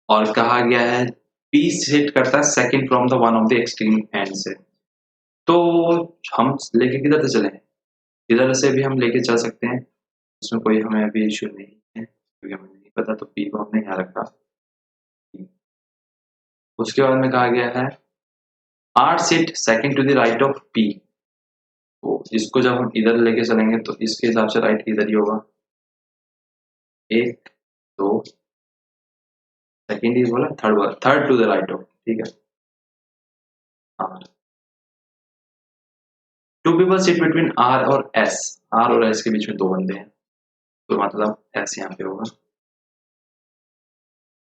और कहा गया है पी सेट करता है second from the one of the extreme and से। तो हम लेके किधर से चलें? किधर से भी हम लेके चल सकते हैं, उसमें कोई हमें अभी इश्यू नहीं है, क्योंकि हमें नहीं पता, तो पी को हमने यहाँ रखा। उसके बाद में कहा गया है R sit second to the right of P. तो इसको जब हम इधर लेके चलेंगे तो इसके हिसाब से राइट इधर ही होगा। 1 2 सेकंड ही बोला, third to the right of, ठीक है। हाँ, two people sit between R और एस। आर और एस के बीच में 2 बंदे हैं, तो मतलब एस यहाँ पे होगा,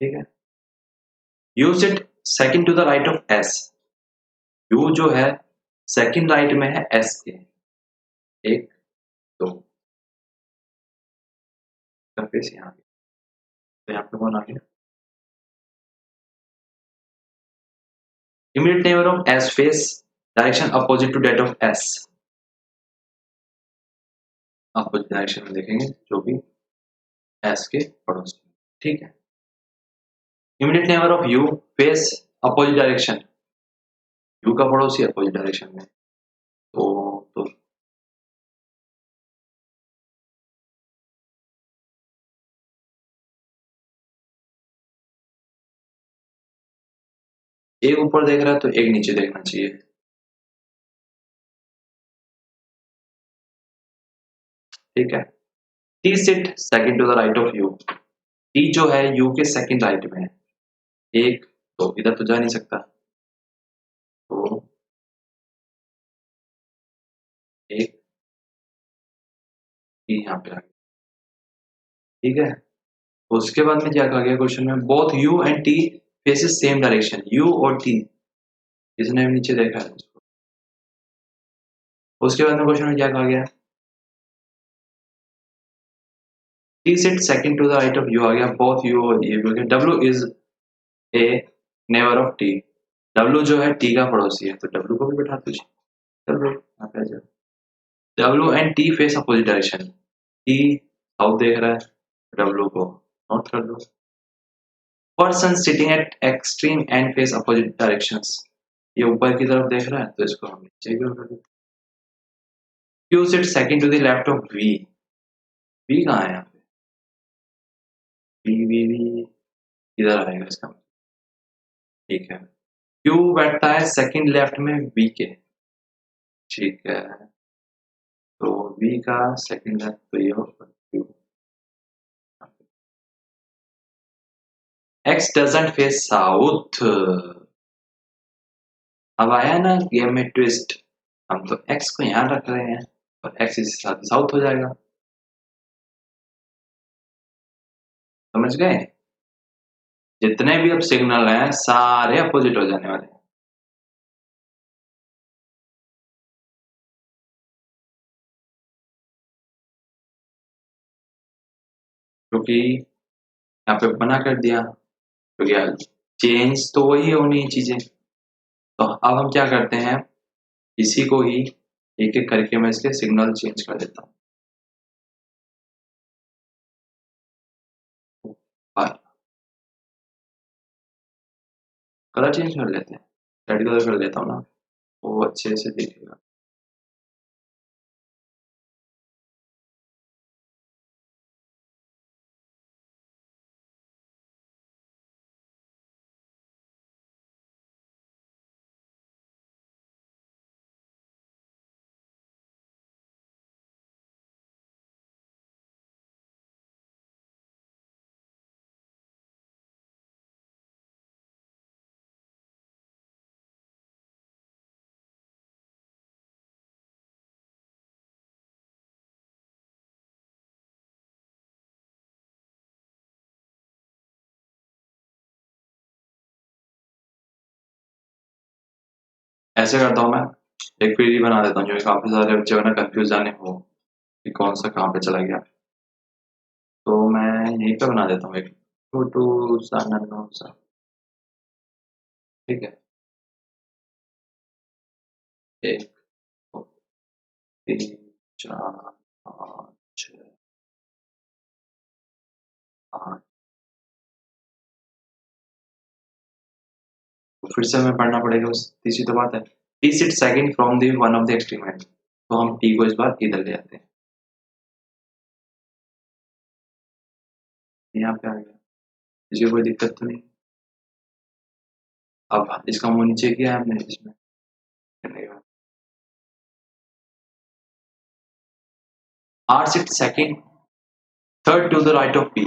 ठीक है। U sit second to the right of S. U जो है सेकंड राइट में है एस के। 1 2 सरफेस यहाँ पे, तो यहाँ पे कौन आ गया? Immediate neighbour of S face direction opposite to that of S. Opposite direction में देखेंगे जो भी एस के पड़ोसी, ठीक है। Immediate neighbour of U face opposite direction. U का पड़ोसी अपोजिट डायरेक्शन में, तो एक ऊपर देख रहा है तो एक नीचे देखना चाहिए, ठीक है। T sit second to the right of U. T जो है यू के सेकंड राइट में है। 1 तो इधर तो जा नहीं सकता, तो 1 टी यहाँ पे आ गया, ठीक है। उसके बाद में क्या कहा गया क्वेश्चन में, both U and T faces same direction. You और टी, इसने नीचे देखा है उसको। उसके बाद में क्वेश्चन में क्या कहा गया, T sit second to the right of U आ गया, बोथ यू और ये भी। W is a neighbour of T. W जो है टी का पड़ोसी है, तो डब्ल्यू को भी बैठा दीजिए। चलो यहाँ पे आ जाओ। W and T face opposite direction. T south देख रहा है, डब्ल्यू को नॉर्थ कर दो। Person sitting at extreme end face opposite directions. ये ऊपर की तरफ देख रहा है, तो इसको हम नीचे की ओर कर देते। Q sit second to the left of V. V कहाँ है यहाँ पे? वी इधर आएगा इसका मतलब, ठीक है। क्यू बैठता है सेकंड लेफ्ट में वी के, ठीक है। तो वी का सेकंड लेफ्ट तो ये होगा Q. X doesn't face south. अब आया ना गेम में ट्विस्ट, हम तो एक्स को यहाँ रख रहे हैं और एक्स इस साथ साउथ हो जाएगा, समझ गए? जितने भी अब सिग्नल हैं सारे अपोजिट हो जाने वाले हैं। क्योंकि यहाँ पे मना कर दिया, क्योंकि चेंज तो वही होनी है चीजें। तो अब हम क्या करते हैं, इसी को ही एक एक करके मैं इसके सिग्नल चेंज कर देता हूँ। कलर चेंज कर लेते हैं, रेड कलर कर देता हूँ ना, वो अच्छे से दिखेगा। ऐसे करता हूँ मैं, एक क्वेरी बना देता हूँ जो काफी सारे बच्चे वरना कंफ्यूज जाने हो कि कौन सा कहाँ पे चला गया। तो मैं यहीं पे बना देता हूँ एक छोटू सा नन्नू सा। ठीक है, एक दो तीन चार पाँच छः आठ। तो फिर से हमें पढ़ना पड़ेगा, उस तीसरी तो बात है T sit second from the one of the extreme end, तो हम टी को इस बार इधर ले आते हैं। यहाँ पे आ गया, इसकी कोई दिक्कत तो नहीं। अब इसका मुंह नीचे किया है हमने इसमें करने का। R sit second third to the right of P.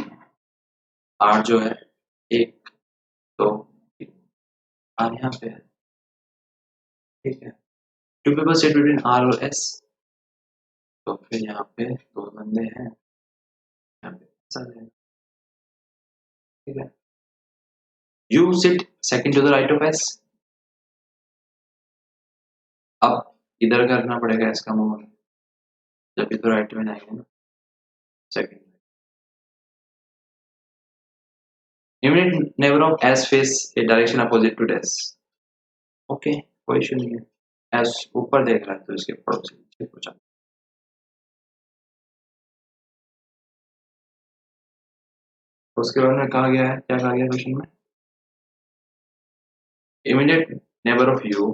R जो है एक दो तीन, आर यहाँ पे है। ठीक है, two people sit between R और एस, तो फिर यहाँ पे दो बंदे हैं, यहाँ पे ऐसा रहेगा। ठीक है, U sit second to the right of S. अब इधर करना पड़ेगा इसका मुंह, जब भी तो राइट में आएंगे ना second. Immediate neighbour of S face a direction opposite to S. Okay, कोई इशू नहीं है। एस ऊपर देख रहा है तो इसके पड़ोसी नीचे को जाना। उसके बाद में कहा गया है, क्या कहा गया क्वेश्चन में, immediate neighbour of you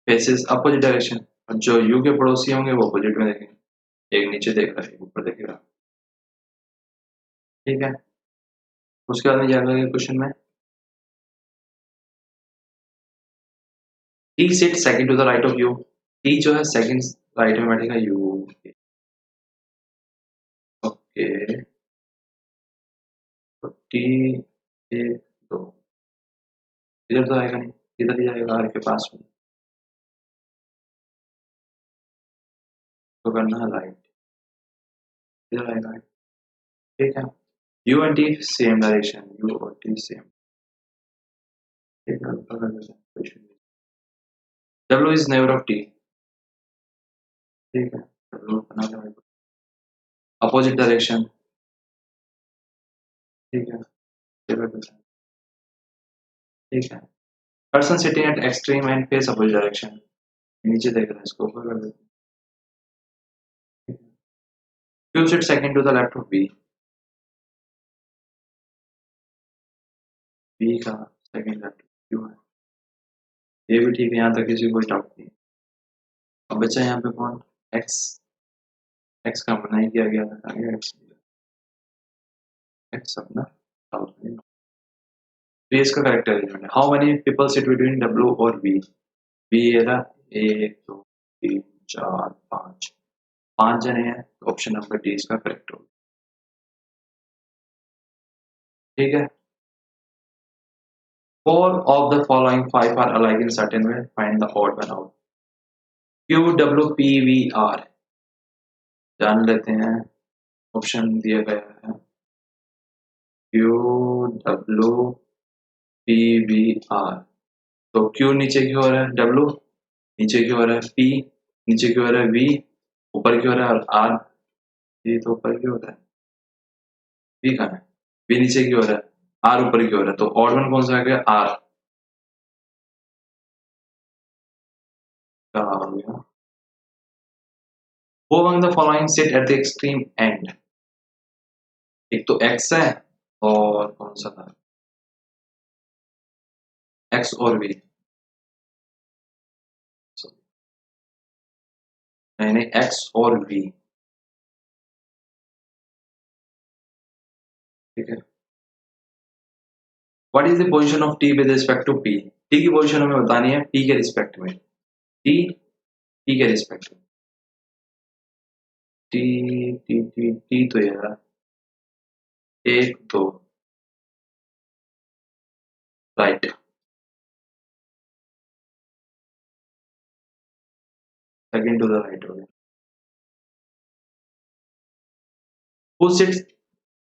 faces opposite direction, और जो यू के पड़ोसी होंगे वो अपोजिट में देखेंगे। एक नीचे देख रहा है, एक ऊपर देखेगा। ठीक है, उसके बाद में क्या कहा गया क्वेश्चन में, T sit second to the right of U. T जो है सेकंड राइट में बैठेगा यू। ओके, तो टी एक दो, इधर तो आएगा नहीं, इधर ही आएगा आर के पास में, तो करना है राइट, इधर आएगा। ठीक है, you and T same direction, you और टी सेम। ठीक है, W is neighbour of T. ठीक है, डब्ल्यू बना लेंगे अपोजिट डायरेक्शन। ठीक है, ठीक है, person sitting at extreme end face opposite direction, नीचे देख रहा है, इसको ऊपर कर देते हैं। Q sit second to the left of B. B का सेकंड लेफ्ट क्यू है, ये भी ठीक है, यहाँ तक किसी को कोई डाउट नहीं। अब बचा यहाँ पे कौन, एक्स। एक्स का मना ही किया गया था, आगे एक्स, एक्स अपना डाउट नहीं। बी इसका करेक्ट एलिमेंट है। How many people sit between W और बी। बी ये रहा, एक दो तीन चार पाँच, पांच जने हैं, तो ऑप्शन नंबर डी इसका करेक्ट होगा। ठीक है, four of the following five are alike in certain way, find the odd one out. Q W P V R, जान लेते हैं, ऑप्शन दिया गया है Q W P V R. तो क्यू नीचे की ओर है, डब्ल्यू नीचे की ओर है, पी नीचे की ओर है, वी ऊपर की ओर है, और आर ये तो ऊपर की ओर है। वी कहाँ है, वी नीचे की ओर है, आर ऊपर की ओर है, तो ऑड वन कौन सा आ गया, आर का हो गया। वो among the following sit at the extreme and. एक तो एक्स है, और कौन सा था, एक्स और वी, नहीं नहीं, एक्स और वी। ठीक है, what is the position of T with respect to P. T की पोजीशन हमें बतानी है पी के रिस्पेक्ट में, टी पी के रिस्पेक्ट में। टी टी टी टी तो यार एक दो right, second to the right हो गया। Who sits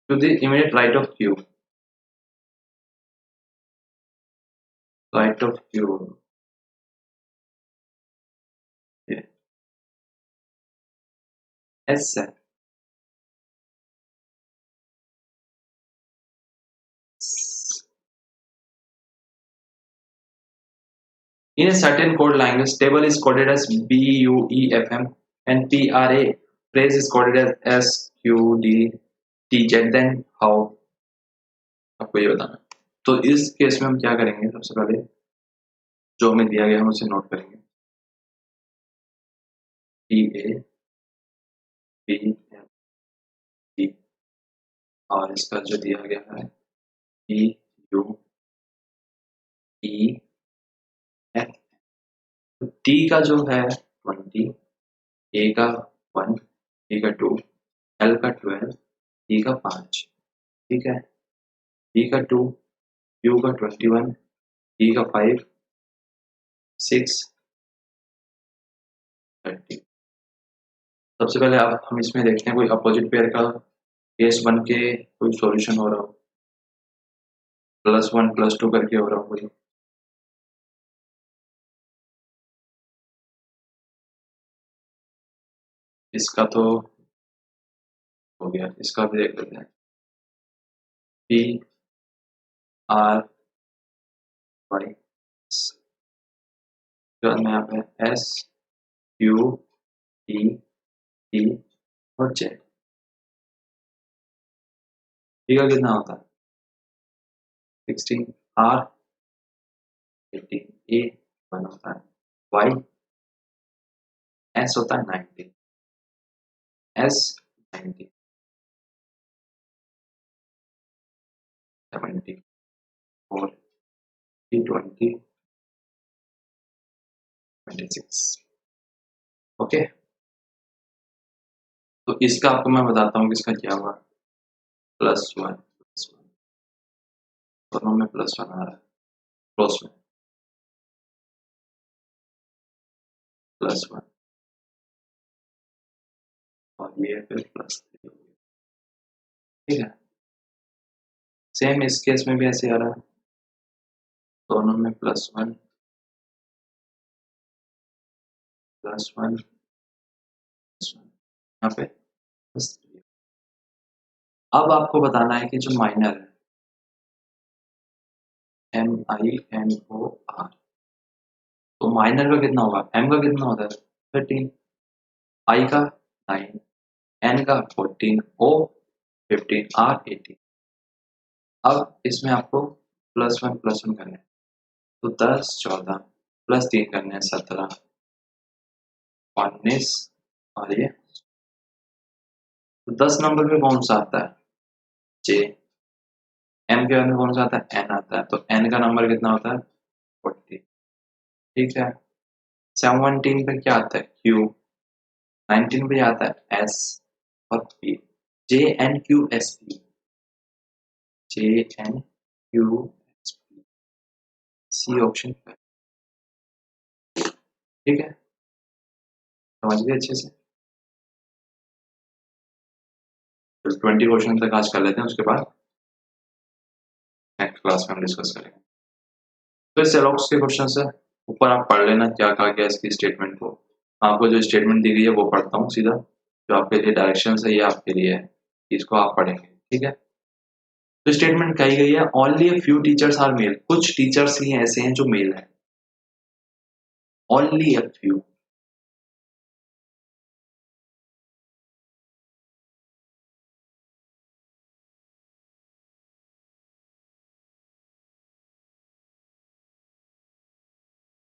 to the immediate right of Q, right of Q, S है। In a certain code language, table is coded as BUEFM and PRA. Phrase is coded as SQDTZ. Then how? आपको ये बताना। तो इस case में हम क्या करेंगे? सबसे पहले जो हमें दिया गया हम उसे नोट करेंगे। TABMT और इसका जो दिया गया है BUEF। T का जो है 20, A का 1, B का 2, L का 12, E का 5, ठीक है। B का 2, U का 21, E का 5, 6, 30। सबसे पहले अब हम इसमें देखते हैं कोई अपोजिट पेयर का केस बन के कोई सॉल्यूशन हो रहा हो, +1 +2 करके हो रहा हो कोई। इसका तो हो गया, इसका भी देख लेते हैं। P R Y बाद में यहाँ पे S Q T T और Z। P का कितना होता है 16, R 18, A 1 होता है, Y S होता है 90, S 90, 70 और T 20, 26। ओके, तो इसका आपको मैं बताता हूँ कि इसका क्या हुआ। +1 दोनों में +1 आ रहा है, क्लोज में +1 और ये फिर +3, ठीक है। सेम इस केस में भी ऐसे आ रहा है, दोनों में +1 +1 यहाँ पे +3। अब आपको बताना है कि जो माइनर है MINOR, तो माइनर का कितना होगा, M का कितना होता है 13, I का 9, N का 14, O 15, R 18। अब इसमें आपको +1 करना है, तो 10 14 +3 करने हैं 17 19 और ये तो 10 नंबर पे कौन सा आता है J, M के बाद में कौन सा आता है N आता है, तो N का नंबर कितना होता है 40, ठीक है। 17 पे क्या आता है Q, 19 पे आता है S और P, JNQSP, JNQSP, C option पे, ठीक है। समझ गए अच्छे से। तो 20 क्वेश्चन तक आज कर लेते हैं, उसके बाद नेक्स्ट क्लास में हम डिस्कस करेंगे। तो इस सेलॉक्स के क्वेश्चन से ऊपर आप पढ़ लेना क्या कहा गया इसकी स्टेटमेंट को। आपको जो स्टेटमेंट दी गई है वो पढ़ता हूँ सीधा, जो आपके लिए डायरेक्शन है ये आपके लिए है, इसको आप पढ़ेंगे, ठीक है। तो स्टेटमेंट कही गई है only a few teachers are male, कुछ टीचर्स ही ऐसे हैं जो मेल है, ओनली अ फ्यू।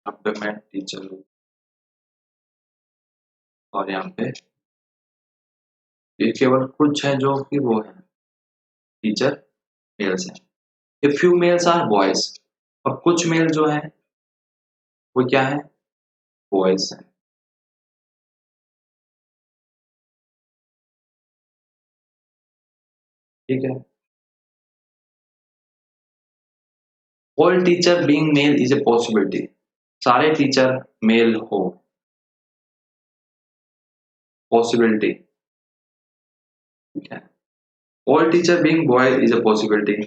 यहाँ पे मैं टीचर हूँ और यहाँ पे ये केवल कुछ है जो कि वो है टीचर मेल्स हैं, a few males are boys, और कुछ मेल जो है वो क्या है बॉयज है, ठीक है। All teacher being male is a possibility, सारे टीचर मेल हो, पॉसिबिलिटी, ठीक है। All teacher being boy is a possibility,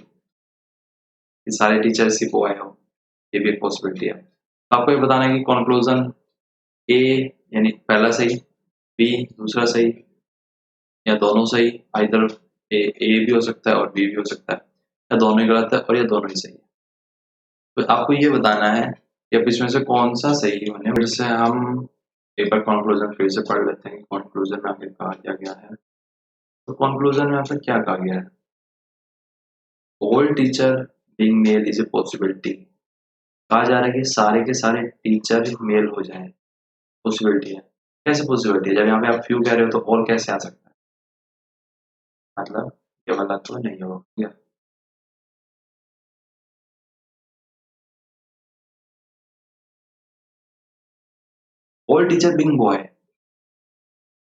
सारे टीचर सिर्फ बॉय हो, ये भी एक पॉसिबिलिटी है। आपको ये बताना है कि कंक्लूजन ए यानी पहला सही, बी दूसरा सही, या दोनों सही, आइदर ए भी हो सकता है और बी भी हो सकता है, या दोनों ही गलत है और या दोनों ही सही है। तो आपको ये बताना है कि अब इसमें से कौन सा सही होने। फिर से हम पेपर कंक्लूजन फिर से पढ़ लेते हैं। कंक्लूजन में आखिर कहा क्या गया है। तो कंक्लूजन में आखिर क्या कहा गया है, all teacher being male is a possibility. कहा जा रहा है कि सारे के सारे टीचर मेल हो जाएं, पॉसिबिलिटी है। कैसे पॉसिबिलिटी है, जब यहाँ पे आप फ्यू कह रहे हो तो ऑल कैसे आ सकता है, मतलब ये वाला तो नहीं होगा। All teacher being boy,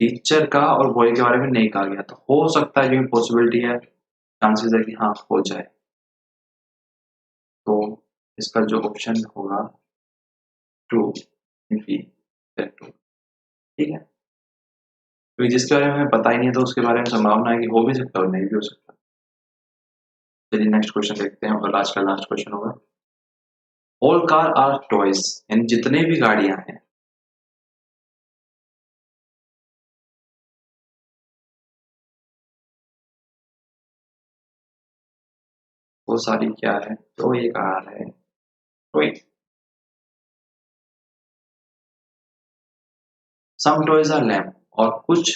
teacher का और बॉय के बारे में नहीं कहा गया, तो हो सकता है कि पॉसिबिलिटी है, चांसेस है कि हाँ हो जाए। तो इसका जो ऑप्शन होगा ट्रू, ठीक है। क्योंकि जिसके बारे में हमें पता ही नहीं है तो उसके बारे में संभावना है कि हो भी सकता है और नहीं भी हो सकता। चलिए नेक्स्ट क्वेश्चन देखते हैं, और आज का लास्ट क्वेश्चन होगा, ऑल कार आर टॉयज, यानी जितने भी गाड़ियां हैं वो सारी क्या है, तो ये कार है toy. Some toys are lamp, और कुछ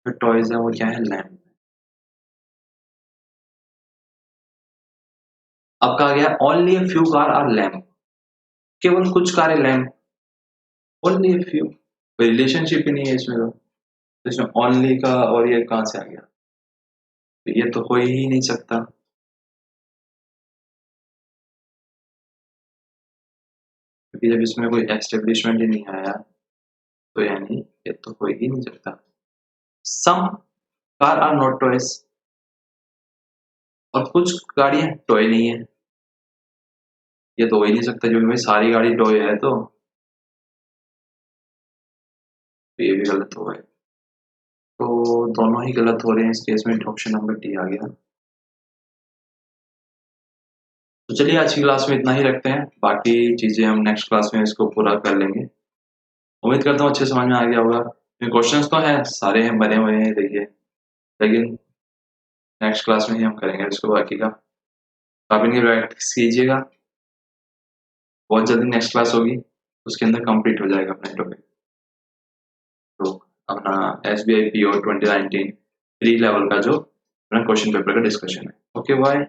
जो टॉयज है वो क्या है, लैम्प। अब कहा गया only a few car are lamp, केवल कुछ कारें लैम्प, ओनली a few, कोई रिलेशनशिप ही नहीं है इसमें। तो इसमें ओनली का और ये कहाँ से आ गया, तो ये तो हो ही नहीं सकता, क्योंकि जब इसमें कोई एस्टेब्लिशमेंट ही नहीं आया तो यानी ये तो हो ही नहीं सकता। सम कार आर नॉट टॉयज, और कुछ गाड़ियां टॉय नहीं है, ये तो हो ही नहीं सकता, क्योंकि भाई सारी गाड़ी टॉय है तो ये भी गलत हो गए। तो दोनों ही गलत हो रहे हैं इस केस में, ऑप्शन नंबर डी आ गया। तो चलिए आज की क्लास में इतना ही रखते हैं, बाकी चीजें हम नेक्स्ट क्लास में इसको पूरा कर लेंगे। उम्मीद करता हूँ अच्छे समझ में आ गया होगा। क्वेश्चंस तो हैं, सारे हैं, बने हुए हैं देखिए, लेकिन नेक्स्ट क्लास में ही हम करेंगे इसको बाकी का। तो आप इनकी प्रैक्टिस कीजिएगा, बहुत जल्दी नेक्स्ट क्लास होगी, उसके अंदर कंप्लीट हो जाएगा अपना टॉपिक। तो अपना SBI PO 2019 3 लेवल का जो अपना क्वेश्चन पेपर का डिस्कशन है। Okay bye.